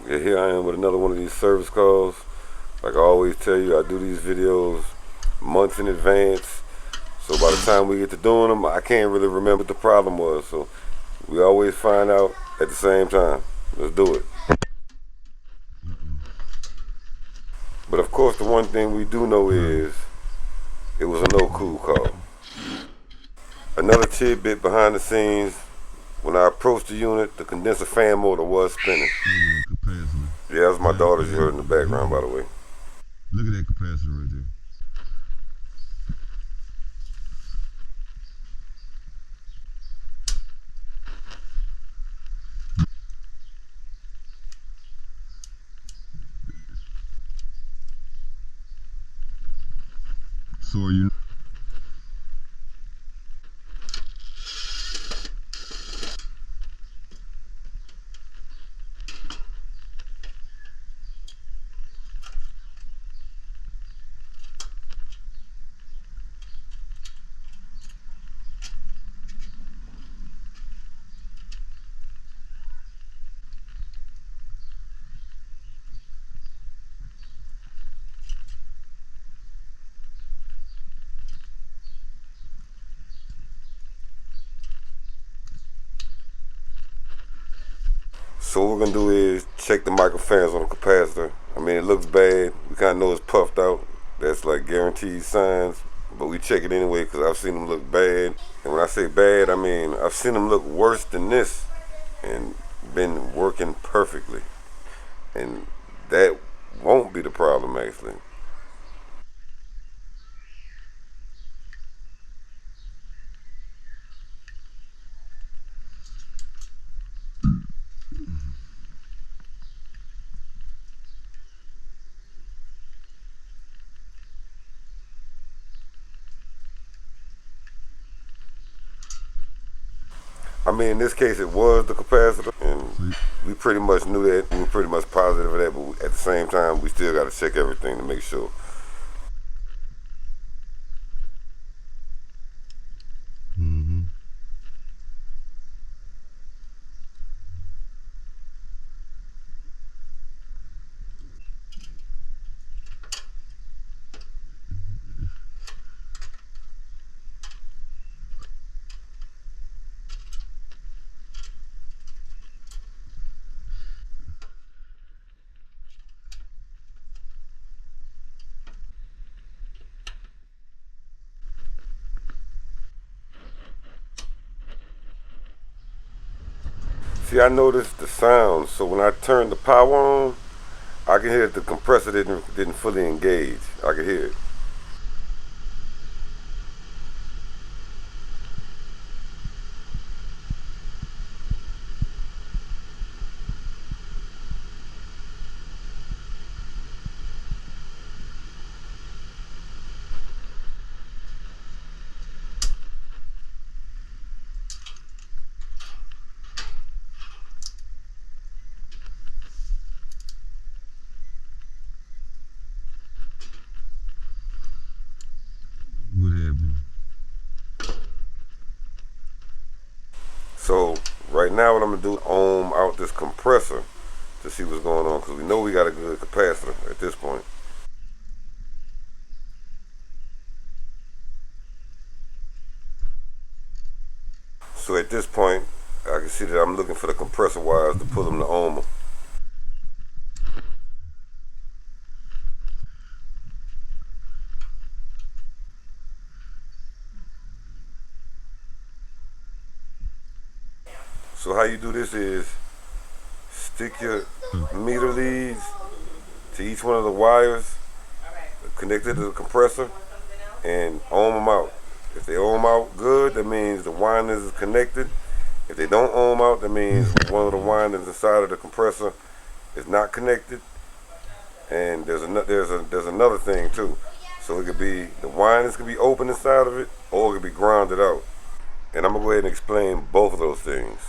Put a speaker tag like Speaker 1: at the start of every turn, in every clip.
Speaker 1: Yeah, here I am with another one of these service calls. Like I always tell you, I do these videos months in advance. So by the time we get to doing them, I can't really remember what the problem was. So we always find out at the same time. Let's do it. But of course, the one thing we do know is it was a no cool call. Another tidbit behind the scenes, when I approached the unit, the condenser fan motor was spinning. Yeah, that's my daughter you heard in the background, by the way.
Speaker 2: Look at that capacitor right there. So are you?
Speaker 1: So what we're gonna do is check the microfans on the capacitor. I mean, it looks bad. We kind of know it's puffed out. That's like guaranteed signs. But we check it anyway because I've seen them look bad. And when I say bad, I mean I've seen them look worse than this and been working perfectly. And that won't be the problem actually. I mean, in this case, it was the capacitor, and we pretty much knew that. We were pretty much positive of that, but at the same time, we still got to check everything to make sure.
Speaker 2: Mm-hmm.
Speaker 1: See, I noticed the sound, so when I turned the power on, I can hear that the compressor didn't fully engage. I could hear it.
Speaker 2: What happened?
Speaker 1: So right now, what I'm gonna do is ohm out this compressor to see what's going on, because we know we got a good capacitor at this point. So at this point, I can see that I'm looking for the compressor wires to pull them to ohm. So how you do this is stick your meter leads to each one of the wires connected to the compressor and ohm them out. If they ohm out good, that means the windings is connected. If they don't ohm out, that means one of the windings inside of the compressor is not connected. And there's another thing too. So it could be the windings could be open inside of it, or it could be grounded out. And I'm gonna go ahead and explain both of those things.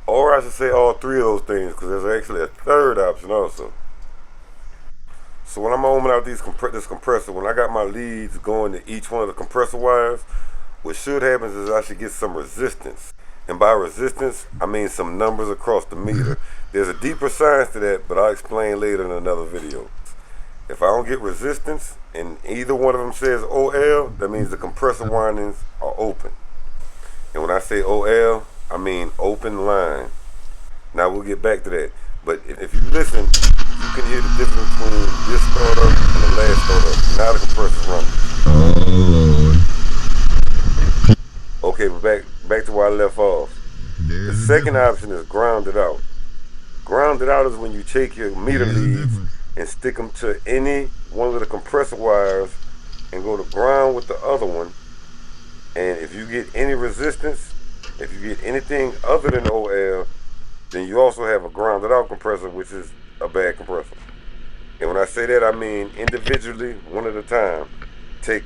Speaker 1: Or I should say all three of those things, because there's actually a third option also. So when I'm ohming out this compressor, when I got my leads going to each one of the compressor wires, what should happen is I should get some resistance. And by resistance, I mean some numbers across the meter. There's a deeper science to that, but I'll explain later in another video. If I don't get resistance and either one of them says OL, that means the compressor windings are open. And when I say OL, I mean open line. Now we'll get back to that. But if you listen, you can hear the difference between this startup and the last startup. Now the compressor's running.
Speaker 2: Oh,
Speaker 1: Okay, but back to where I left off. The second option is grounded out. Grounded out is when you take your meter leads and stick them to any one of the compressor wires and go to ground with the other one. And if you get any resistance, if you get anything other than OL, then you also have a grounded out compressor, which is a bad compressor. And when I say that, I mean individually, one at a time. Take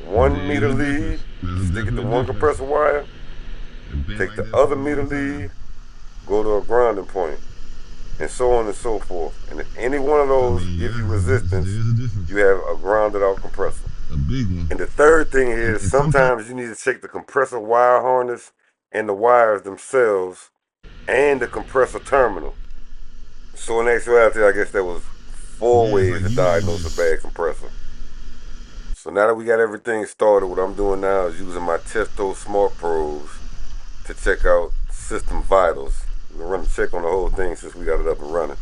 Speaker 1: one meter lead, stick it to one compressor wire, take the other meter lead, go to a grounding point, and so on and so forth. And if any one of those give you resistance, you have a grounded out compressor.
Speaker 2: A big one.
Speaker 1: And the third thing is sometimes you need to check the compressor wire harness and the wires themselves and the compressor terminal. So in actuality, I guess there was 4 ways to diagnose a bad compressor. So now that we got everything started, what I'm doing now is using my Testo Smart Probes to check out system vitals. We're gonna run a check on the whole thing since we got it up and running.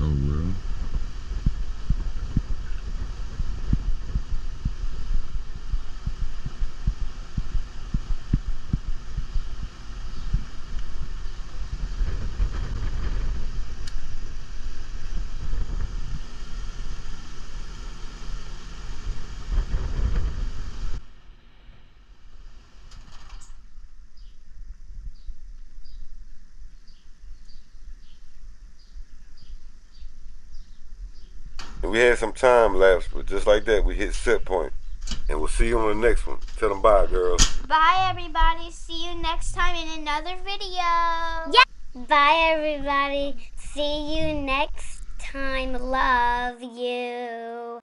Speaker 2: Oh, well.
Speaker 1: And we had some time lapse, but just like that, we hit set point. And we'll see you on the next one. Tell them bye, girls.
Speaker 3: Bye, everybody. See you next time in another video. Yeah. Bye, everybody. See you next time. Love you.